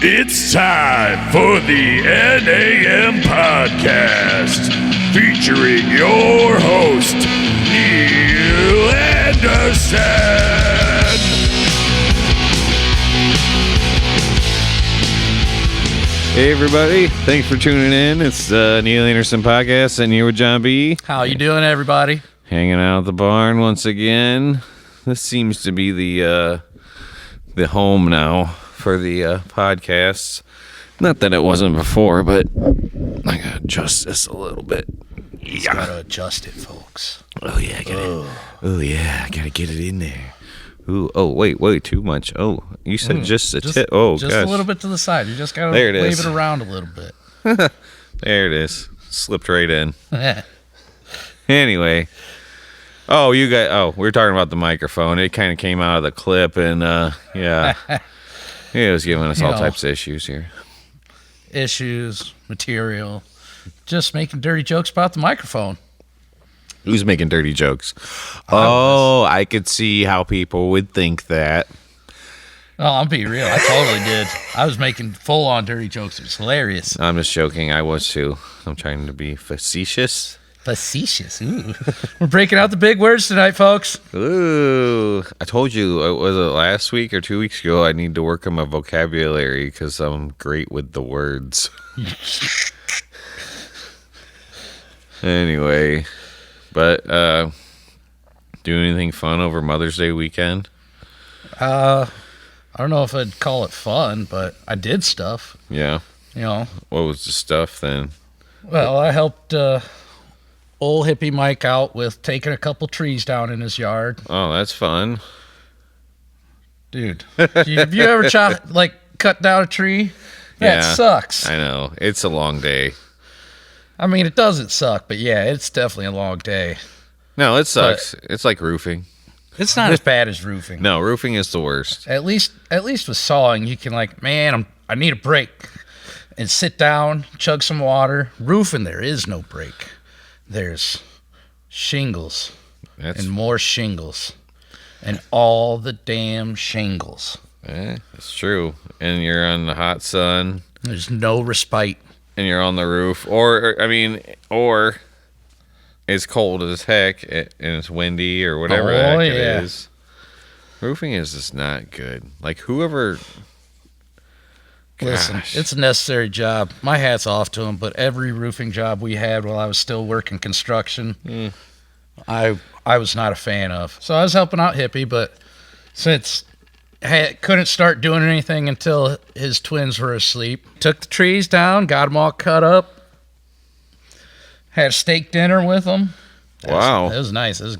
It's time for the N.A.M. podcast, featuring your host, Neil Anderson. Hey everybody, thanks for tuning in. It's the Neil Anderson podcast, and here with John B. How you doing, everybody? Hanging out at the barn once again. This seems to be the home now for the podcasts. Not that it wasn't before, but I gotta adjust this a little bit. Yeah. Gotta adjust it, folks. Oh yeah, I gotta get it in there. Ooh, oh wait, too much. Oh, you said just a tip. Oh, just gosh. a little bit to the side. You just gotta There it wave is. it around a little bit. There it is. Slipped right in. Anyway. Oh, we were talking about the microphone. It kind of came out of the clip, and yeah, it was giving us all types of issues here. Issues, material, just making dirty jokes about the microphone. Who's making dirty jokes? I could see how people would think that. Oh, I'll be real. I totally did. I was making full-on dirty jokes. It was hilarious. I'm just joking. I was too. I'm trying to be facetious. Facetious. Ooh. We're breaking out the big words tonight, folks. Ooh, I told you, was it last week or 2 weeks ago? I need to work on my vocabulary because I'm great with the words. Anyway, but do anything fun over Mother's Day weekend? I don't know if I'd call it fun, but I did stuff. Yeah. You know. What was the stuff then? Well, I helped old hippie Mike out with taking a couple trees down in his yard. Oh, that's fun. Dude, have you ever cut down a tree? That sucks. I know. It's a long day. I mean, it doesn't suck, but yeah, it's definitely a long day. No, it sucks. It's like roofing. It's not as bad as roofing. No, roofing is the worst. At least with sawing, you can I need a break and sit down, chug some water. Roofing, there is no break. There's shingles and more shingles and all the damn shingles. It's true. And you're on the hot sun. There's no respite. And you're on the roof. Or it's cold as heck and it's windy or whatever the heck it is. Roofing is just not good. Like whoever... Listen, it's a necessary job. My hat's off to them, but every roofing job we had while I was still working construction, I was not a fan of. So I was helping out Hippie, but since couldn't start doing anything until his twins were asleep, took the trees down, got them all cut up, had a steak dinner with them. Wow. That was nice. It was a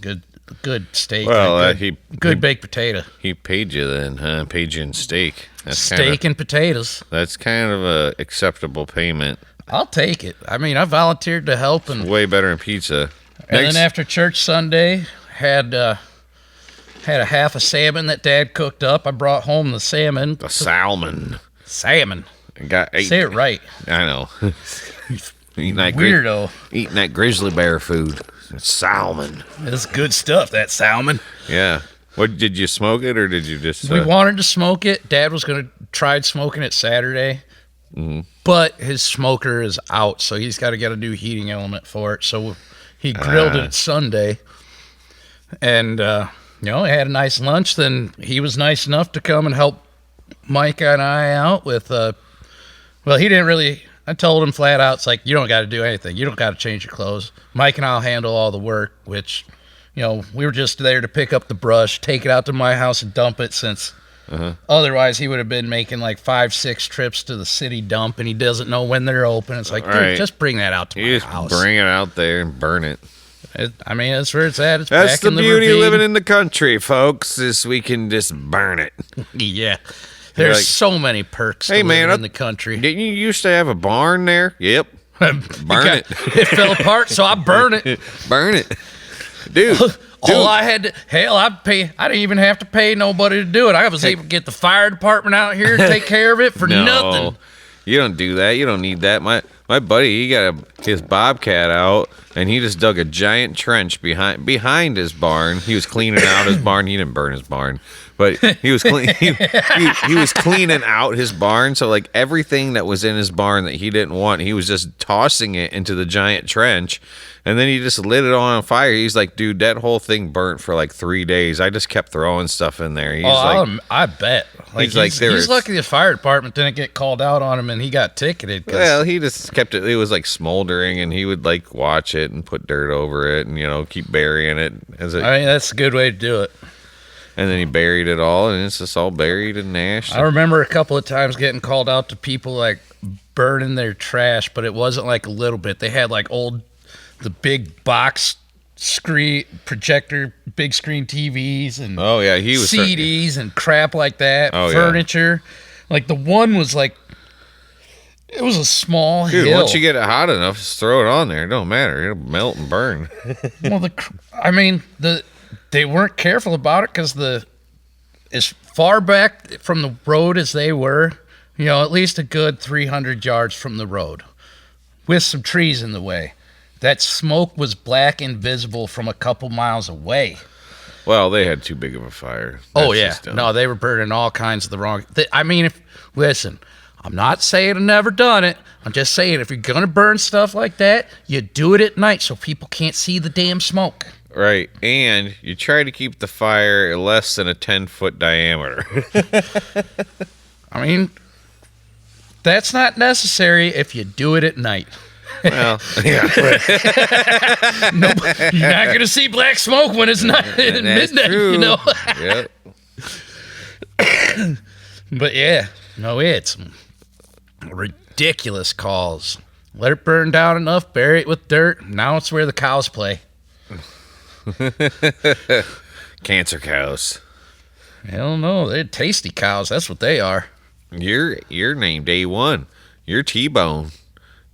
good steak. Well, good baked potato. He paid you then, huh? Paid you in steak. Steak and potatoes. That's kind of a acceptable payment. I'll take it. I mean, I volunteered to help, and way better than pizza. And then after church Sunday, had a half a salmon that Dad cooked up. I brought home the salmon. The salmon. Say it right. I know. Eating that weirdo. Eating that grizzly bear food. It's salmon. It's good stuff, that salmon. Yeah. What, did you smoke it or did you just... We wanted to smoke it. Dad was going to try smoking it Saturday. Mm-hmm. But his smoker is out, so he's got to get a new heating element for it. So he grilled it Sunday. And, he had a nice lunch. Then he was nice enough to come and help Mike and I out with... he didn't really... I told him flat out, it's like, you don't got to do anything. You don't got to change your clothes. Mike and I'll handle all the work, which... we were just there to pick up the brush, take it out to my house and dump it since otherwise he would have been making like 5-6 trips to the city dump and he doesn't know when they're open. It's like, dude, just bring that out to my house. Just bring it out there and burn it. That's where it's at. That's the beauty of living in the country, folks, is we can just burn it. Yeah. There's so many perks to living in the country. Didn't you used to have a barn there? Yep. Burn it. It fell apart, so I burn it. Burn it. Dude, all I had to, I didn't even have to pay nobody to do it. I was able to get the fire department out here and take care of it for nothing. You don't do that. You don't need that. My buddy, he got his bobcat out, and he just dug a giant trench behind his barn. He was cleaning out his barn. He didn't burn his barn, but he was he was cleaning out his barn. So like everything that was in his barn that he didn't want, he was just tossing it into the giant trench. And then he just lit it on fire. He's like, dude, that whole thing burnt for like 3 days. I just kept throwing stuff in there. He's I bet. Like, he's lucky the fire department didn't get called out on him and he got ticketed. Well, he just kept it. It was like smoldering, and he would like watch it and put dirt over it, and keep burying it. I mean, that's a good way to do it. And then he buried it all, and it's just all buried in ash. I remember a couple of times getting called out to people like burning their trash, but it wasn't like a little bit. They had like the big box screen projector, big screen TVs, and he was CDs and crap like that. Oh, furniture, like the one was like, it was a small Dude, hill. once you get it hot enough, just throw it on there. It don't matter. It'll melt and burn. Well, they weren't careful about it because as far back from the road as they were, at least a good 300 yards from the road, with some trees in the way. That smoke was black and visible from a couple miles away. Well, they had too big of a fire. No, they were burning all kinds of the wrong. Listen, I'm not saying I've never done it. I'm just saying if you're gonna burn stuff like that, you do it at night so people can't see the damn smoke. Right, and you try to keep the fire less than a 10-foot diameter. I mean, that's not necessary if you do it at night. Well, yeah. No, you're not going to see black smoke when it's not at midnight, true. Yep. But it's ridiculous calls. Let it burn down enough, bury it with dirt. Now it's where the cows play. Cancer cows. Hell no, they're tasty cows. That's what they are. You're named A1. You're T-bone.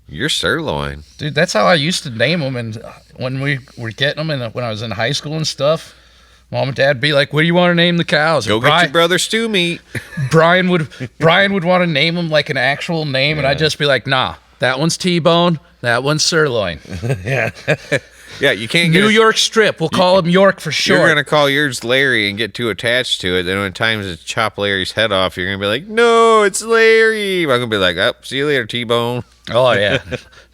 You're sirloin. Dude, that's how I used to name them. And when we were getting them, and when I was in high school and stuff, Mom and Dad would be like, "What do you want to name the cows?" Go get your brother stew meat. Brian would want to name them like an actual name, and I'd just be like, "Nah, that one's T-bone, that one's sirloin." Yeah. Yeah, you can't get New York strip. We'll call him York for sure. You're gonna call yours Larry and get too attached to it. Then when times to chop Larry's head off, you're gonna be like, "No, it's Larry." I'm gonna be like, "Oh, see you later, T-bone." Oh yeah,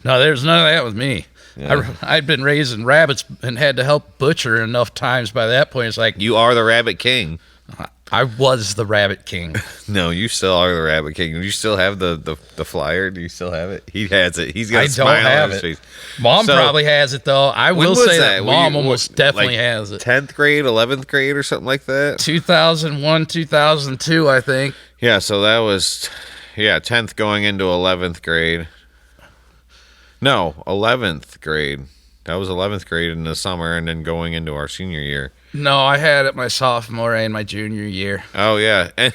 no, there's none of that with me. Yeah. I'd been raising rabbits and had to help butcher enough times. By that point, it's like, you are the Rabbit King. I was the Rabbit King. No, you still are the Rabbit King. Do you still have the flyer? Do you still have it? He has it. He's got a smile on his face. Mom probably has it, though. I will say that Mom almost definitely like has it. 10th grade, 11th grade, or something like that? 2001, 2002, I think. Yeah, so that was, 10th going into 11th grade. No, 11th grade. That was 11th grade in the summer and then going into our senior year. No, I had it my sophomore and my junior year. Oh, yeah. And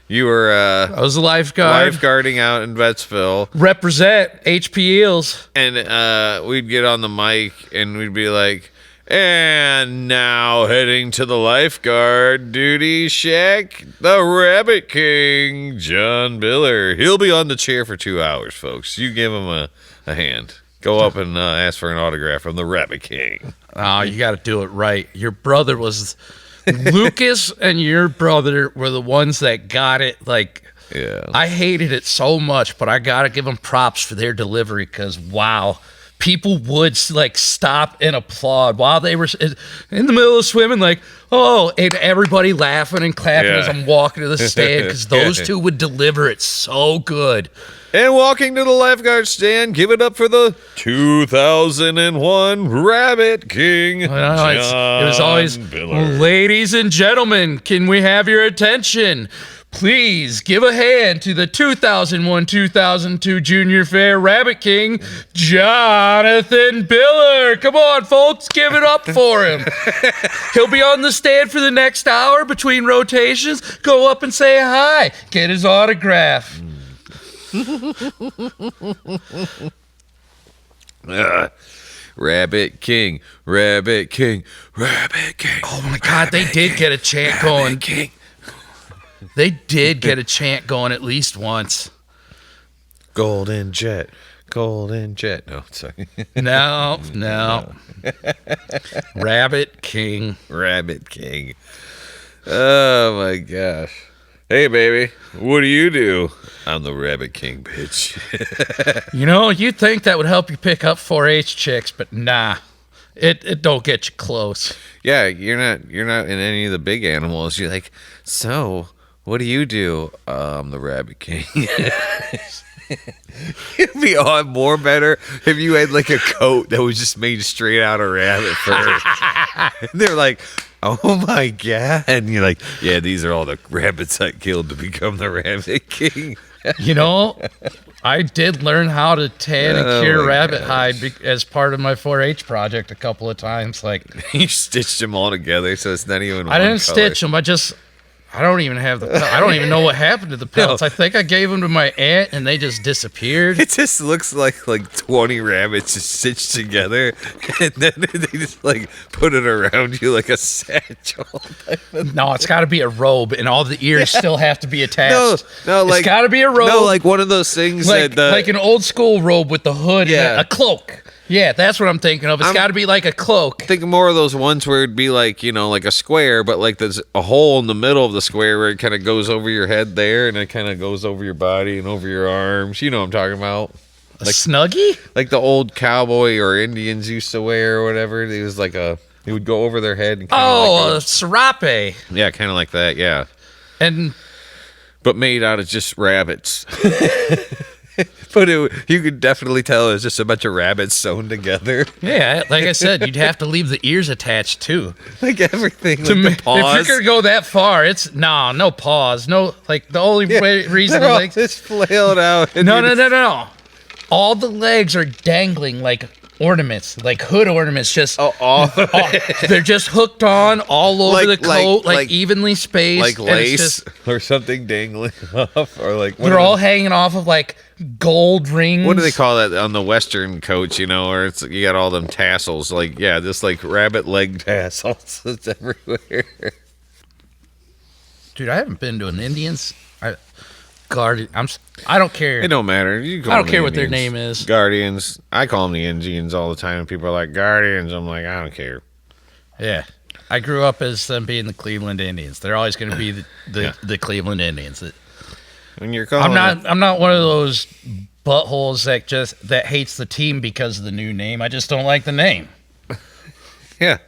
you were I was a lifeguard. Lifeguarding out in Bettsville. Represent HP Eels. And we'd get on the mic and we'd be like, "And now heading to the lifeguard duty shack, the Rabbit King, John Biller. He'll be on the chair for 2 hours, folks. You give him a hand. Go up and ask for an autograph from the Rabbit King." Oh, you got to do it right. Your brother was... Lucas and your brother were the ones that got it. Like, yeah. I hated it so much, but I got to give them props for their delivery because, wow, people would, like, stop and applaud while they were in the middle of swimming, like, oh, and everybody laughing and clapping as I'm walking to the stand because those two would deliver it so good. And walking to the lifeguard stand, give it up for the 2001 Rabbit King, John it was always, Biller. "Ladies and gentlemen, can we have your attention? Please give a hand to the 2001-2002 Junior Fair Rabbit King, Jonathan Biller." Come on, folks, give it up for him. He'll be on the stand for the next hour between rotations. Go up and say hi. Get his autograph. Rabbit King, Rabbit King, Rabbit King. Oh my God, they did get a chant going. King. They did get a chant going at least once. Golden jet. Golden jet. No, sorry. No. Rabbit King. Rabbit King. Oh my gosh. Hey baby, what do you do? I'm the Rabbit King, bitch. You'd think that would help you pick up 4-H chicks, but nah. It don't get you close. Yeah, you're not in any of the big animals. You're like, so what do you do? I'm the Rabbit King. It'd be on more better if you had like a coat that was just made straight out of rabbit fur. And they're like, oh my god. And you're like, yeah, these are all the rabbits I killed to become the Rabbit King. I did learn how to tan and cure rabbit gosh. hide as part of my 4-H project a couple of times. Like, You stitched them all together so it's not even I one didn't stitch them. I don't even have I don't even know what happened to the pelts. No. I think I gave them to my aunt and they just disappeared. It just looks like 20 rabbits just stitched together, and then they just like put it around you like a satchel. No, it's got to be a robe, and all the ears still have to be attached. No, like it's got to be a robe. No, like one of those things like an old school robe with the hood, Yeah. and a cloak. Yeah, that's what I'm thinking of. It's got to be like a cloak. Think more of those ones where it'd be like, like a square, but like there's a hole in the middle of the square where it kind of goes over your head there, and it kind of goes over your body and over your arms. You know what I'm talking about? A snuggie? Like the old cowboy or Indians used to wear or whatever. It was like it would go over their head. And a serape. Yeah, kind of like that, yeah. But made out of just rabbits. But you could definitely tell it was just a bunch of rabbits sewn together. Yeah, like I said, you'd have to leave the ears attached too. Like everything, like the paws. If you're gonna go that far, it's no paws. No, like the only reason they're the all legs just flailed out. No. All the legs are dangling like ornaments, like hood ornaments. Just they're just hooked on all over the coat, like evenly spaced, like lace or something dangling off, or like they're all hanging off of like gold rings. What do they call that on the Western coats? Or it's you got all them tassels, just like rabbit leg tassels. It's everywhere. Dude, I haven't been to an Indians. I don't care. It don't matter. You call I don't them care the what their Indians. name is. Guardians. I call them the Indians all the time. And people are like, Guardians. I'm like, I don't care. Yeah. I grew up as them being the Cleveland Indians. They're always going to be the Cleveland Indians. When you're calling I'm not one of those buttholes that hates the team because of the new name. I just don't like the name. Yeah.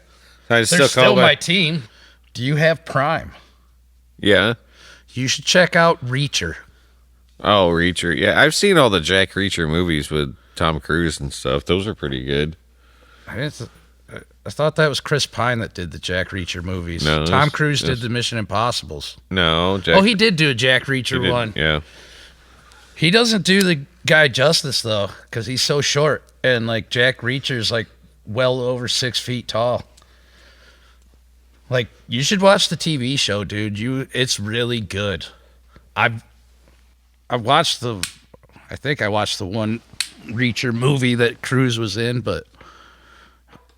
They're still my team. Do you have Prime? Yeah. You should check out Reacher. Oh, Reacher. Yeah, I've seen all the Jack Reacher movies with Tom Cruise and stuff. Those are pretty good. I thought that was Chris Pine that did the Jack Reacher movies. No, Tom Cruise did the Mission Impossibles. No, he did do a Jack Reacher one. Yeah. He doesn't do the guy justice though, because he's so short, and like Jack Reacher's like well over 6 feet tall. Like, you should watch the TV show, dude. It's really good. I watched I think I watched the one Reacher movie that Cruise was in, but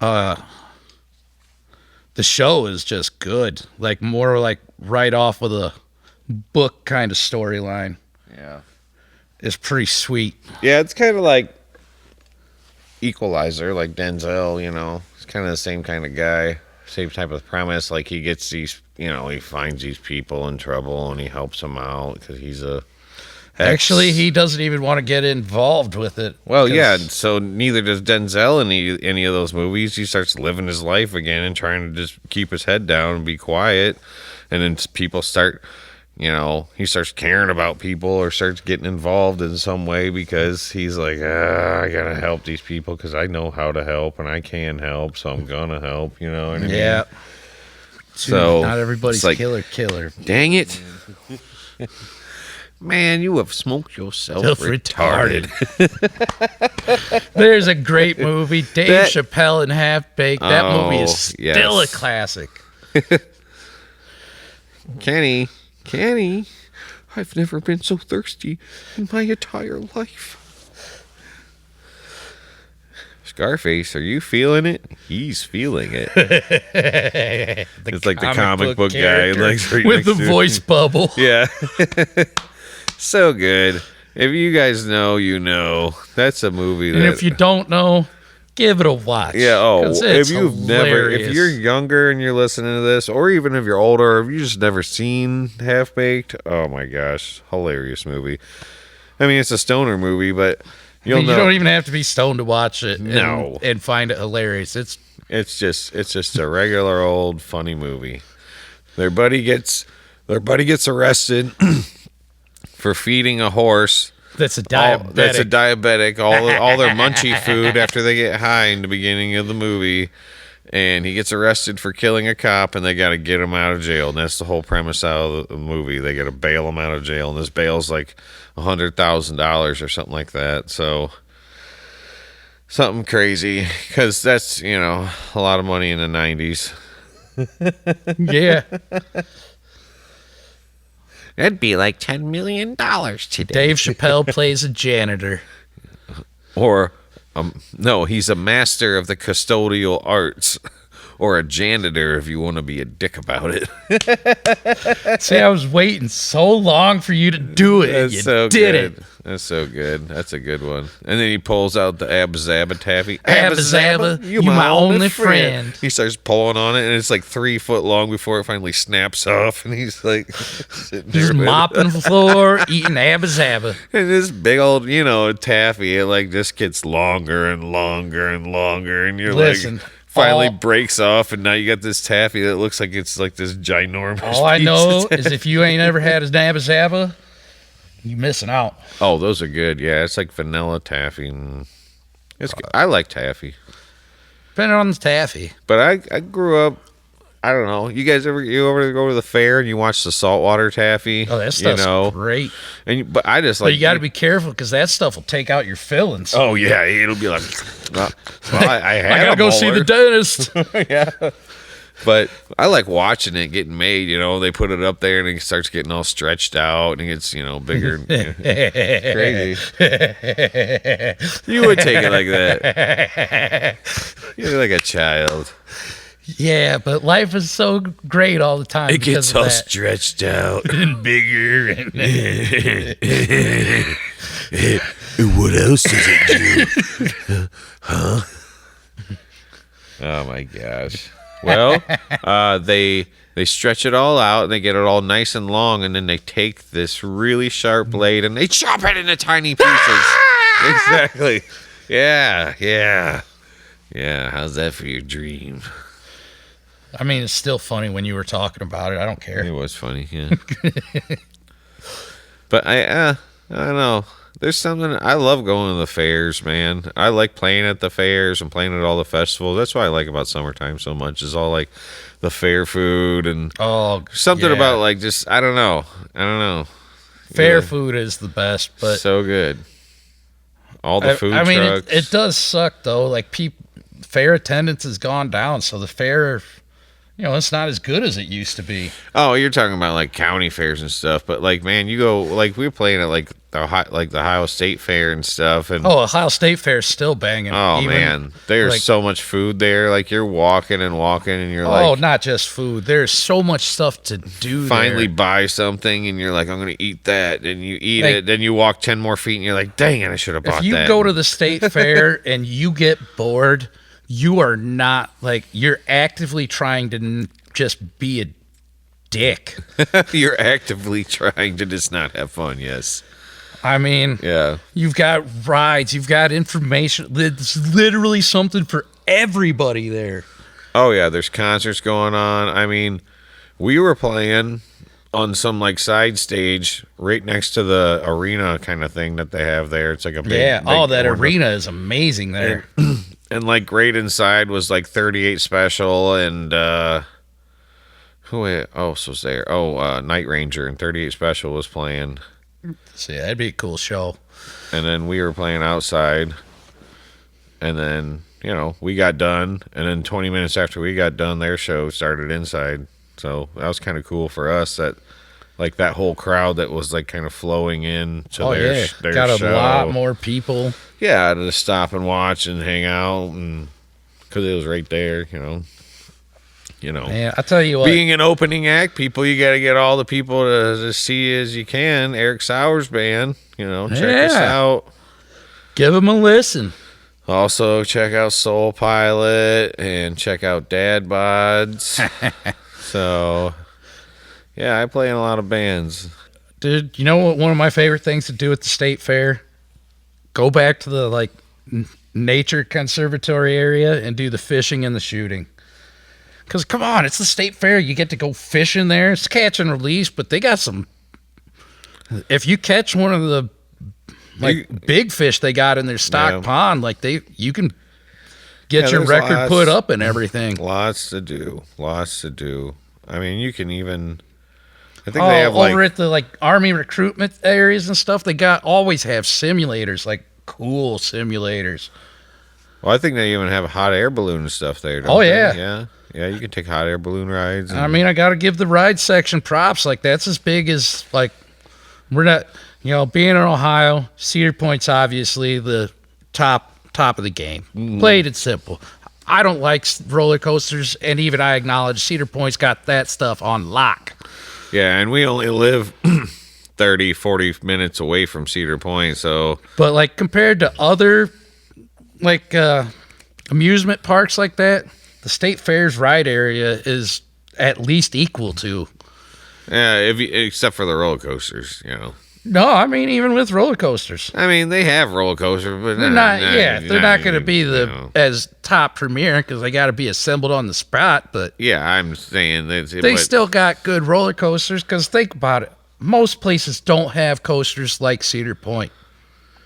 the show is just good. Like, more like right off of the book kind of storyline. Yeah. It's pretty sweet. Yeah, it's kind of like Equalizer, like Denzel, It's kind of the same kind of guy. Same type of premise. Like, he gets these, he finds these people in trouble and he helps them out because he's Actually, he doesn't even want to get involved with it. Well, yeah, so neither does Denzel in any of those movies. He starts living his life again and trying to just keep his head down and be quiet. And then people start, he starts caring about people or starts getting involved in some way because he's like, I got to help these people because I know how to help and I can help, so I'm going to help, what I mean? Yeah. So not everybody's like, killer. Dang it. Man, you have smoked yourself retarded. There's a great movie, Dave Chappelle and Half Baked. That movie is still a classic. Kenny, I've never been so thirsty in my entire life. Scarface, are you feeling it? He's feeling it. It's like the comic book guy. With the voice bubble. Yeah. So good. If you guys know, you know. That's a movie that... And if you don't know, give it a watch. Yeah, 'cause it's if hilarious. you're younger and you're listening to this, or even if you're older, or if you just never seen Half-Baked, oh my gosh, hilarious movie. I mean, it's a stoner movie, but you don't even have to be stoned to watch it No. and find it hilarious. It's just a regular old funny movie. Their buddy gets arrested for feeding a horse. That's a diabetic. All their munchy food after they get high in the beginning of the movie, and he gets arrested for killing a cop, and they got to get him out of jail. And that's the whole premise out of the movie. They got to bail him out of jail, and this bail's like $100,000 or something like that. So something crazy, because that's a lot of money in the 90s. Yeah. That'd be like $10 million today. Dave Chappelle plays a janitor. Or, no, he's a master of the custodial arts. Or a janitor if you want to be a dick about it. See, I was waiting so long for you to do it. That's you so did good. it. That's so good. That's a good one. And then he pulls out the Abba Zabba taffy. Abba Zabba, you my only friend. He starts pulling on it, and it's like 3 foot long before it finally snaps off. And he's like sitting there Just mopping the floor, eating Abba Zabba. And this big old, taffy, it like just gets longer and longer and longer. And you're Listen, like, finally breaks off, and now you got this taffy that looks like it's like this ginormous all I piece know of is if you ain't ever had a Abba Zabba, you missing out. Oh, those are good. Yeah, it's like vanilla taffy. And it's good. I like taffy. Depending on the taffy. But I grew up, I don't know. You guys ever go to the fair and you watch the saltwater taffy? Oh, that stuff's great. But I just like. But you got to be careful because that stuff will take out your fillings. Oh yeah, it'll be like. Well, I gotta go see the dentist. Yeah. But I like watching it getting made. They put it up there and it starts getting all stretched out and it gets bigger. Crazy. You would take it like that. You're like a child. Yeah, but life is so great all the time. It gets all stretched out and bigger. And what else does it do? Huh? Oh my gosh. Well, they stretch it all out and they get it all nice and long, and then they take this really sharp blade and they chop it into tiny pieces. Exactly. Yeah. How's that for your dream? I mean, it's still funny when you were talking about it. I don't care. It was funny, yeah. But I don't know. There's something, I love going to the fairs, man. I like playing at the fairs and playing at all the festivals. That's what I like about summertime so much, is all like the fair food and something about like just, I don't know. Fair food is the best, but so good. All the food trucks. I mean, it does suck though. Like fair attendance has gone down, so the fair, it's not as good as it used to be. Oh, you're talking about like county fairs and stuff, but like, man, you go like we were playing at like the Ohio State Fair and stuff, and Ohio State Fair is still banging. Oh man, there's so much food there. Like you're walking and you're like, oh, not just food. There's so much stuff to do. Finally buy something, and you're like, I'm gonna eat that, and you eat it. Then you walk 10 more feet, and you're like, dang it, I should have bought that. If you go to the state fair and you get bored, you are not like you're actively trying to just be a dick. You're actively trying to just not have fun. Yes. I mean, yeah. You've got rides, you've got information. There's literally something for everybody there. Oh yeah, there's concerts going on. I mean, we were playing on some like side stage right next to the arena kind of thing that they have there. It's like a big that arena is amazing there. And like right inside was like 38 Special and who else was there? Night Ranger and 38 Special was playing. So yeah, that'd be a cool show. And then we were playing outside, and then we got done, and then 20 minutes after we got done, their show started inside. So that was kind of cool for us, that like that whole crowd that was like kind of flowing in to their got show. A lot more people. Yeah, to stop and watch and hang out, and because it was right there, you know. Man, I tell you what. Being an opening act, you got to get all the people to see as you can. Eric Sauer's band, check us out. Give them a listen. Also, check out Soul Pilot and check out Dad Bods. So, yeah, I play in a lot of bands. Dude, you know what? One of my favorite things to do at the state fair? Go back to the nature conservatory area and do the fishing and the shooting. Because, come on, it's the state fair. You get to go fishing there. It's catch and release, but they got some. If you catch one of the big fish they got in their stock pond, you can get your record put up and everything. Lots to do. I mean, you can even. I think they have over at the Army recruitment areas and stuff. They always have simulators, cool simulators. Well, I think they even have hot air balloon and stuff there. Don't they? Yeah. You can take hot air balloon rides. I mean, I got to give the ride section props. That's as big as we're not. Being in Ohio, Cedar Point's obviously the top of the game. Plain and simple. I don't like roller coasters, and even I acknowledge Cedar Point's got that stuff on lock. Yeah, and we only live 30, 40 minutes away from Cedar Point, so. But compared to other amusement parks like that, the State Fair's ride area is at least equal to. Yeah, except for the roller coasters, No, I mean even with roller coasters. I mean they have roller coasters, but they're not. They're not going to be as top premier because they got to be assembled on the spot. But yeah, I'm saying that they still got good roller coasters. Because think about it, most places don't have coasters like Cedar Point.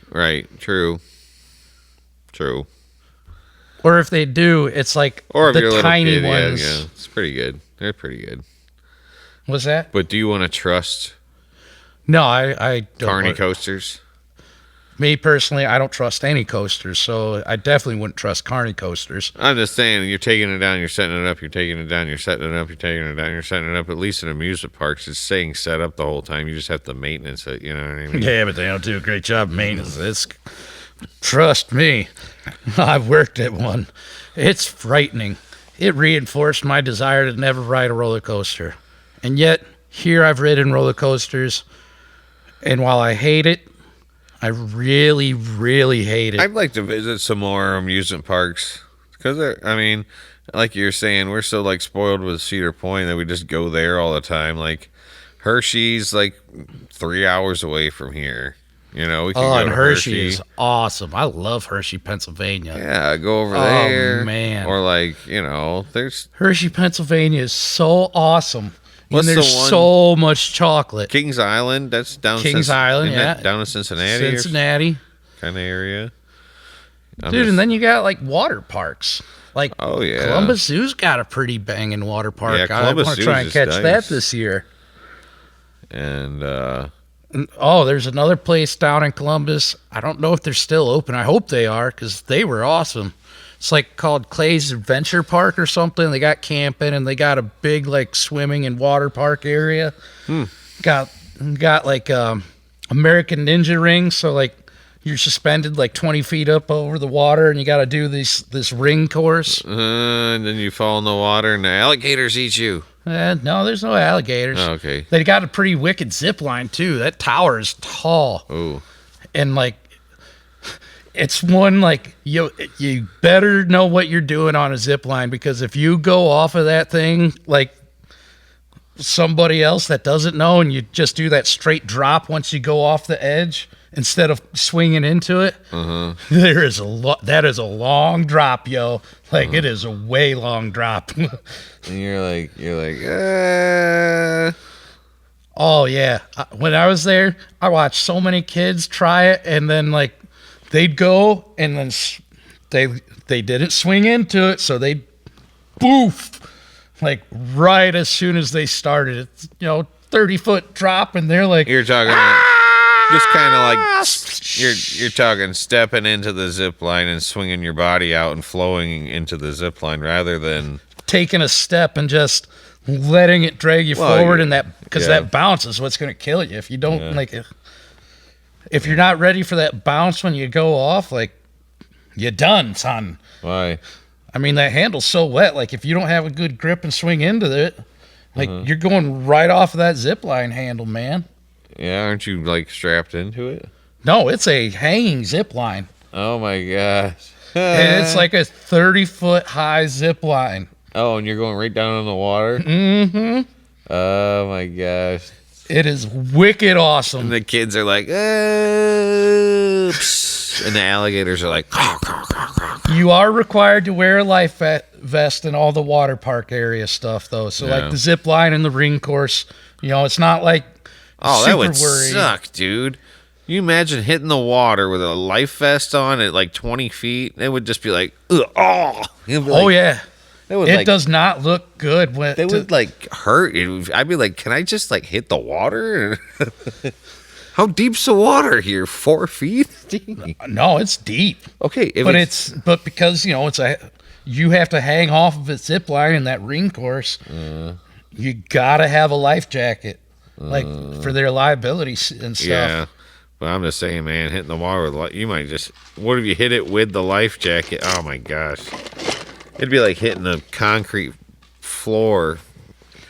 Right. True. Or if they do, it's or if the you're a tiny kid, ones. Yeah, it's pretty good. They're pretty good. What's that? But do you want to trust? No, I don't. Carney coasters? Me personally, I don't trust any coasters, so I definitely wouldn't trust Carney coasters. I'm just saying, you're taking it down, you're setting it up, you're taking it down, you're setting it up, you're taking it down, you're setting it up. At least in amusement parks, it's saying set up the whole time. You just have to maintenance it, you know what I mean? Yeah, but they don't do a great job of maintenance. Trust me, I've worked at one. It's frightening. It reinforced my desire to never ride a roller coaster. And yet, here I've ridden roller coasters. And while I hate it, I really, really hate it. I'd like to visit some more amusement parks because, I mean, like you're saying, we're so spoiled with Cedar Point that we just go there all the time. Hershey's 3 hours away from here. We can go to Hershey is awesome. I love Hershey, Pennsylvania. Yeah, go over there. Oh man! Or there's Hershey, Pennsylvania is so awesome. What's and there's so much chocolate. Kings Island, that's down. Island, yeah, down in Cincinnati. Kind of area. And then you got water parks. Oh yeah, Columbus Zoo's got a pretty banging water park. Yeah, Columbus I want to try and catch that this year. And there's another place down in Columbus. I don't know if they're still open. I hope they are because they were awesome. It's called Clay's Adventure Park or something. They got camping and they got a big swimming and water park area. Got American Ninja rings, so you're suspended 20 feet up over the water and you got to do this ring course. And then you fall in the water and the alligators eat you. No, there's no alligators. Oh, okay. They got a pretty wicked zip line too. That tower is tall. Oh. And it's one you better know what you're doing on a zip line because if you go off of that thing somebody else that doesn't know and you just do that straight drop once you go off the edge instead of swinging into it, that is a long drop, yo. It is a way long drop. And you're like, Oh yeah. When I was there, I watched so many kids try it and then they'd go and then they didn't swing into it, so they'd boof right as soon as they started. It's 30-foot drop, and they're you're talking just kind of you're talking stepping into the zip line and swinging your body out and flowing into the zip line rather than taking a step and just letting it drag you forward, and that bounce is what's going to kill you if you don't If you're not ready for that bounce when you go off, you're done, son. Why? I mean, that handle's so wet. Like, if you don't have a good grip and swing into it, like, you're going right off of that zip line handle, man. Yeah, aren't you, like, strapped into it? No, it's a hanging zip line. Oh, my gosh. And it's like a 30-foot high zip line. Oh, and you're going right down in the water? Mm-hmm. Oh, my gosh. It is wicked And awesome. the kids are like, oops. And the alligators are like, You are required to wear a life vest in all the water park area stuff, though. So, Yeah. like the zip line and the ring course, it's not like oh, super that would worried. suck, dude. You imagine hitting the water with a life vest on at like 20 feet? It would just be like, ugh, oh. Yeah. It would, It does not look good. They would like hurt. I'd be like, can I just like hit the water? How deep's the water here? 4 feet? No, it's deep. Okay, But because you have to hang off of a zip line in that ring course. You gotta have a life jacket, like for their liability and stuff. yeah. But I'm just saying, man, hitting the water with you might just. What if you hit it with the life jacket? Oh my gosh, it'd be like hitting the concrete floor.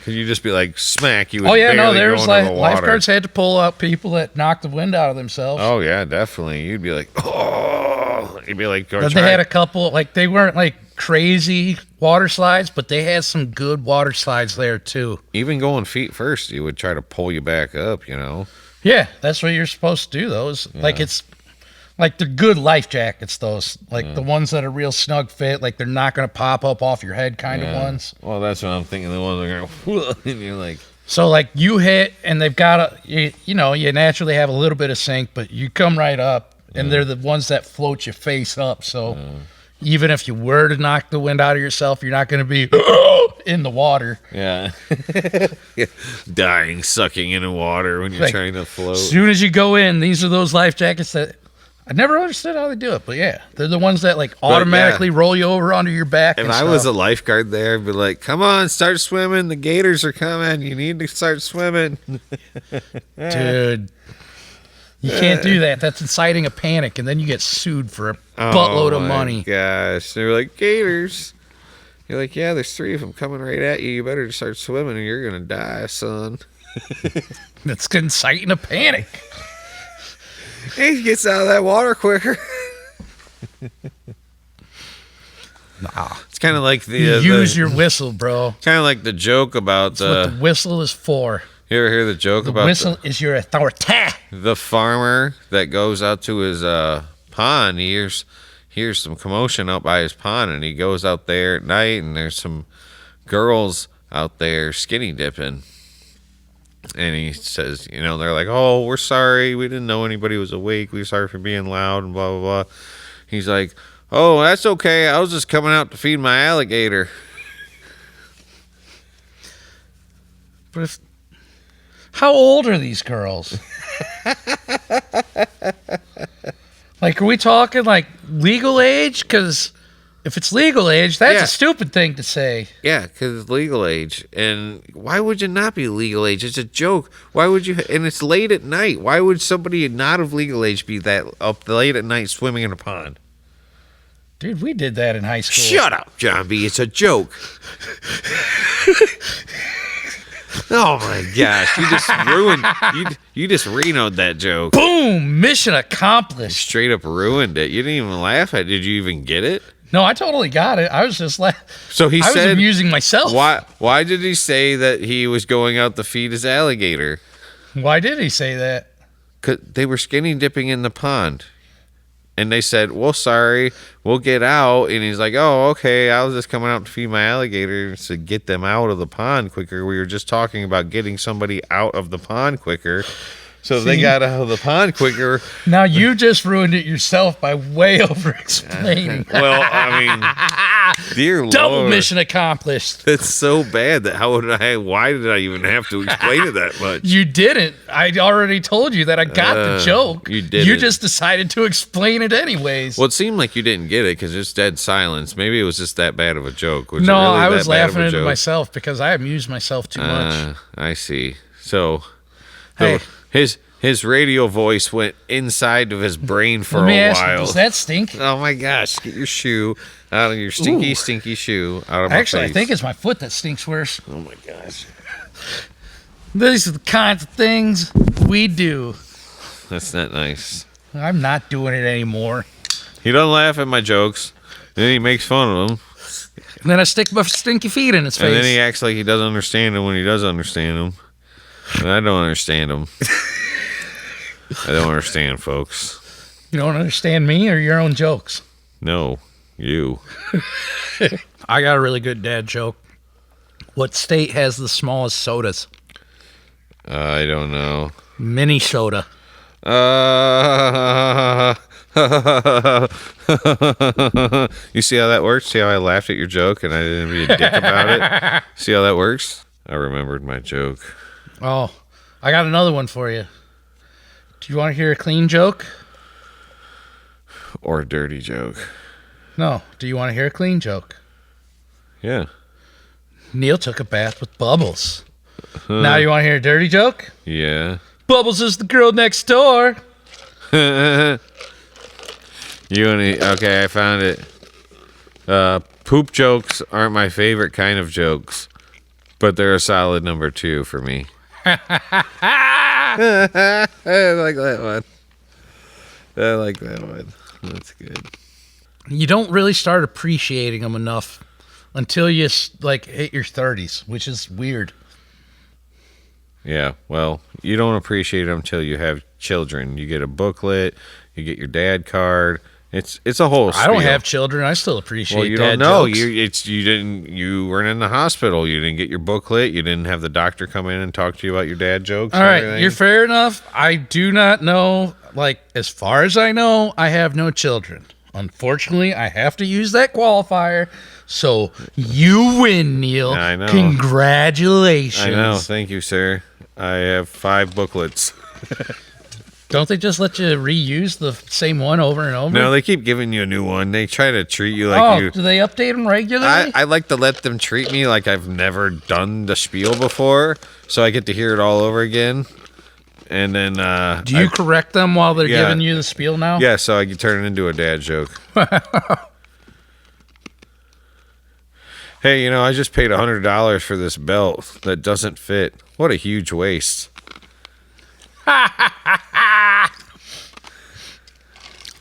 Could you just be like smack? You would There was go into the water. lifeguards had to pull out people that knocked the wind out of themselves. Oh yeah, definitely. You'd be like, oh. You'd be like, go But they had a couple, like they weren't like crazy water slides, but they had some good water slides there too. Even going feet first, you would try to pull you back up. Yeah, that's what you're supposed to do. Those like it's like the good life jackets. Those like the ones that are real snug fit. Like they're not going to pop up off your head kind of ones. Well, that's what I'm thinking. The ones that are going, and you're like, So like you hit and they've got you naturally have a little bit of sink, but you come right up and they're the ones that float you face up. So even if you were to knock the wind out of yourself, you're not going to be in the water. yeah, dying, sucking in the water when you're Like, trying to float. As soon as you go in, these are those life jackets that I never understood how they do it, but yeah, they're the ones that like automatically roll you over onto your back. If I was a lifeguard there, I'd be like, come on, start swimming. The gators are coming. You need to start swimming. Dude, you can't do that. That's inciting a panic, and then you get sued for a buttload of money. Gosh, they're like gators. You're like, yeah, there's 3 of them coming right at you. You better just start swimming, or you're gonna die, son. That's inciting a panic. He gets out of that water quicker. Nah, It's kind of like use your whistle, bro. kind of like the joke about That's what the whistle is for. You ever hear the joke The about whistle is your authority. the farmer that goes out to his pond? He hears some commotion out by his pond, and he goes out there at night, and there's some girls out there skinny dipping. And he says, they're like, oh, we're sorry. We didn't know anybody was awake. We're sorry for being loud and blah, blah, blah. He's like, oh, that's okay. I was just coming out to feed my alligator. But how old are these girls? Like, are we talking like legal age? Because if it's legal age, that's a stupid thing to say. Yeah, because it's legal age. And why would you not be legal age? It's a joke. Why would you? And it's late at night. Why would somebody not of legal age be that up late at night swimming in a pond? Dude, we did that in high school. Shut up, John B. It's a joke. Oh my gosh! You just ruined. You just renoed that joke. Boom! Mission accomplished. Straight up ruined it. You didn't even laugh at it. Did you even get it? No, I totally got it. I was just laughing. So he I said, was amusing myself. Why did he say that he was going out to feed his alligator? Why did he say that? 'Cause they were skinny dipping in the pond. And they said, well, sorry, we'll get out. And he's like, oh, okay, I was just coming out to feed my alligator to get them out of the pond quicker. We were just talking about getting somebody out of the pond quicker. So if they got out of the pond quicker. Now you just ruined it yourself by way over explaining. Well, I mean, dear Lord. Double mission accomplished. That's so bad that why did I even have to explain it that much? You didn't. I already told you that I got the joke. You didn't. You just decided to explain it anyways. Well, it seemed like you didn't get it because it's dead silence. Maybe it was just that bad of a joke. No, I was laughing at myself because I amused myself too much. I see. So, Hey. His radio voice went inside of his brain for Let me a ask while. you, does that stink? Oh my gosh! Get your shoe out of your stinky, stinky shoe out of my Actually, face. I think it's my foot that stinks worse. Oh my gosh! These are the kinds of things we do. That's not nice. I'm not doing it anymore. He doesn't laugh at my jokes. Then he makes fun of them. And then I stick my stinky feet in his face. And then he acts like he doesn't understand them when he does understand them. And I don't understand them. I don't understand, folks. You don't understand me or your own jokes? No, you. I got a really good dad joke. What state has the smallest sodas? I don't know. Minnesota. You see how that works? See how I laughed at your joke and I didn't be a dick about it? See how that works? I remembered my joke. Oh, I got another one for you. Do you want to hear a clean joke? Or a dirty joke. No. Do you want to hear a clean joke? Yeah. Neil took a bath with Bubbles. Now you want to hear a dirty joke? Yeah. Bubbles is the girl next door. Okay, I found it. Poop jokes aren't my favorite kind of jokes, but they're a solid number 2 for me. I like that one. I like that one. That's good. You don't really start appreciating them enough until you hit your 30s, which is weird. Yeah, well, you don't appreciate them until you have children. You get a booklet, you get your dad card. It's a whole spiel. I don't have children. I still appreciate Well, you dad don't know. jokes. You weren't in the hospital. You didn't get your booklet. You didn't have the doctor come in and talk to you about your dad jokes. All and right, everything. you're fair enough. I do not know. As far as I know, I have no children. Unfortunately, I have to use that qualifier. So you win, Neil. I know. Congratulations. I know. Thank you, sir. I have 5 booklets. Don't they just let you reuse the same one over and over? No, they keep giving you a new one. They try to treat you like you. Do they update them regularly? I like to let them treat me like I've never done the spiel before, so I get to hear it all over again. And then Do you correct them while they're Yeah. giving you the spiel now? yeah, so I can turn it into a dad joke. Hey, I just paid $100 for this belt that doesn't fit. What a huge waste.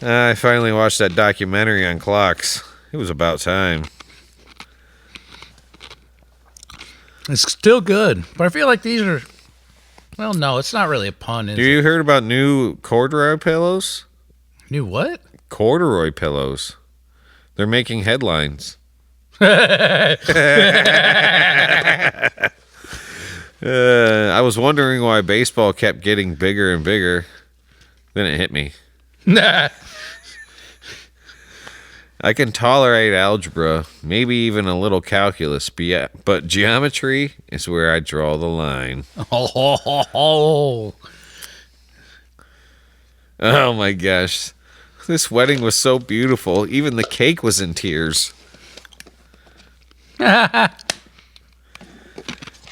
I finally watched that documentary on clocks. It was about time. It's still good, but I feel like these are... Well, no, it's not really a pun, is Have it? you heard about new corduroy pillows? New what? Corduroy pillows. They're making headlines. I was wondering why baseball kept getting bigger and bigger. Then it hit me. I can tolerate algebra, maybe even a little calculus, but geometry is where I draw the line. Oh, Oh my gosh. This wedding was so beautiful. Even the cake was in tears.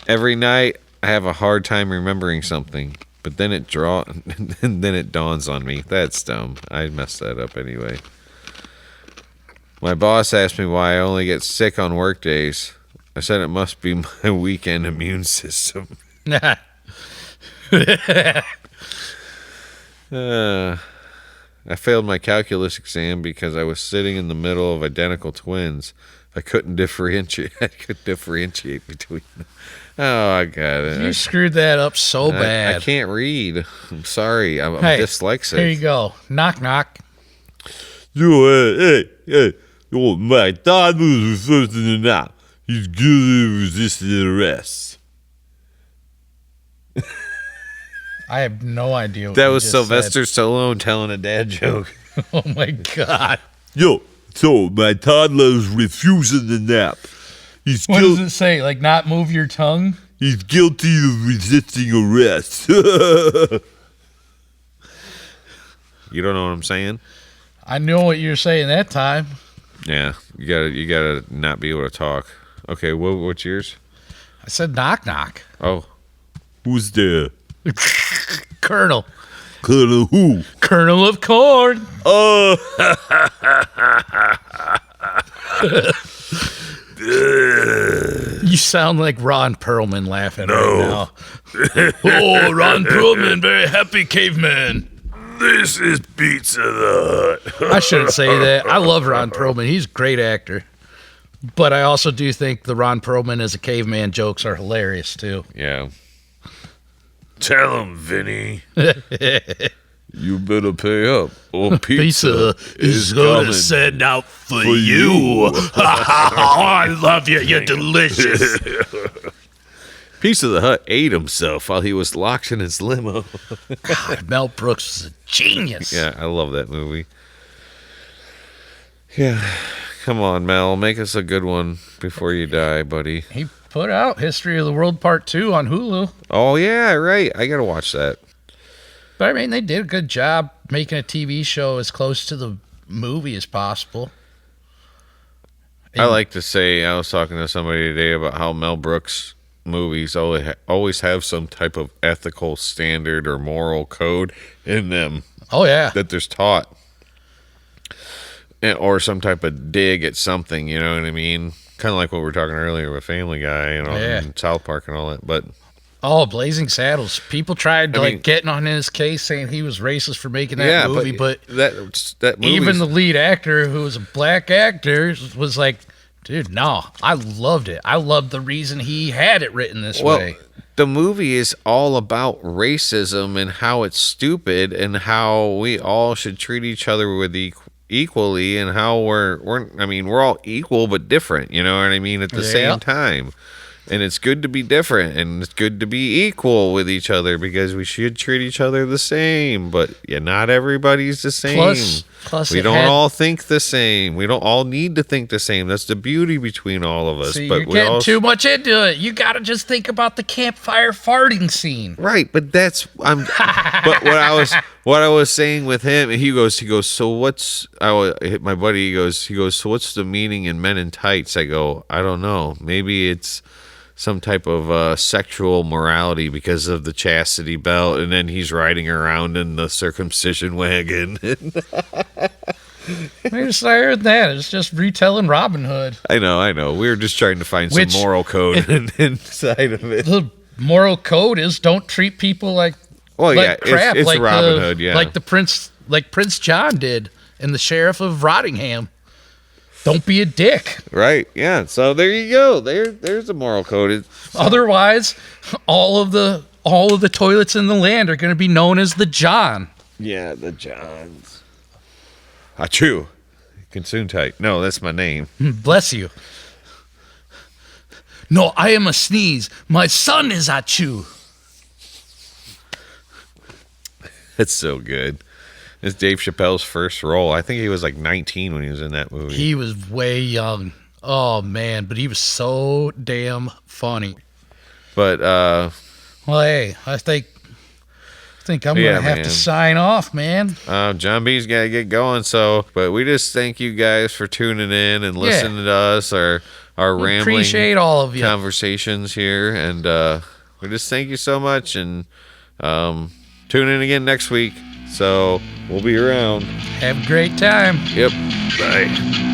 Every night I have a hard time remembering something, but then it dawns on me. That's dumb. I messed that up anyway. My boss asked me why I only get sick on work days. I said it must be my weekend immune system. I failed my calculus exam because I was sitting in the middle of identical twins. I couldn't differentiate. Between them. Oh, I got it. you screwed that up so bad. I can't read. I'm sorry. I'm Hey, dyslexic. Here you go. Knock, knock. Hey, my dad was first in the nap. He's good at resisting arrest. I have no idea what That you was just Sylvester Stallone telling a dad joke. said. Oh, my God. Yo, so my toddler's refusing the nap. He's What does it say? Not move your tongue? He's guilty of resisting arrest. You don't know what I'm saying? I know what you were saying that time. Yeah, you gotta not be able to talk. Okay, what's yours? I said knock, knock. Oh, Who's there? Colonel. Colonel who? Kernel of corn. Oh. You sound like Ron Perlman laughing right now. Oh, Ron Perlman, very happy caveman. This is Pizza the Hut. I shouldn't say that. I love Ron Perlman. He's a great actor. But I also do think the Ron Perlman as a caveman jokes are hilarious, too. Yeah. Tell him, Vinny. You better pay up, or Pizza is gonna send out for you. I love you. You're delicious. Pizza the Hut ate himself while he was locked in his limo. God, Mel Brooks is a genius. Yeah, I love that movie. Yeah. Come on, Mel. Make us a good one before you die, buddy. He put out History of the World Part 2 on Hulu. Oh, yeah, right. I got to watch that. But I mean, they did a good job making a TV show as close to the movie as possible. I like to say, I was talking to somebody today about how Mel Brooks movies always have some type of ethical standard or moral code in them. Oh, yeah. That there's taught. Or some type of dig at something, you know what I mean? Kind of like what we were talking earlier with Family Guy and South Park and all that. But Blazing Saddles. People tried getting on his case saying he was racist for making that movie, but that even the lead actor, who was a black actor, was like, dude, no, I loved it. I loved the reason he had it written this way. The movie is all about racism and how it's stupid and how we all should treat each other with equally, and how we're all equal but different, you know what I mean, at the same time. And it's good to be different, and it's good to be equal with each other, because we should treat each other the same. But not everybody's the same. Plus we don't all think the same. We don't all need to think the same. That's the beauty between all of us. See, but you're getting too much into it. You got to just think about the campfire farting scene. Right, but but what I was saying with him, he goes, so what's, my buddy, he goes, so what's the meaning in Men in Tights? I go, I don't know. Maybe it's some type of sexual morality because of the chastity belt, and then he's riding around in the circumcision wagon. I heard that. It's just retelling Robin Hood. I know. We were just trying to find some moral code inside of it. The moral code is don't treat people like crap. It's Robin Hood, yeah. Like Prince John did in The Sheriff of Rottingham. Don't be a dick. Right, yeah. So there you go. There's a moral code. Otherwise, all of the toilets in the land are going to be known as the John. Yeah, the Johns. Achoo. Gesundheit. No, that's my name. Bless you. No, I am a sneeze. My son is Achoo. That's so good. It's Dave Chappelle's first role. I think he was like 19 when he was in that movie. He was way young. Oh, man. But he was so damn funny. But, well, hey, I think I'm going to have to sign off, man. John B's got to get going. But we just thank you guys for tuning in and listening to us, our rambling appreciate all of you conversations here. And we just thank you so much. And tune in again next week. So we'll be around. Have a great time. Yep. Bye.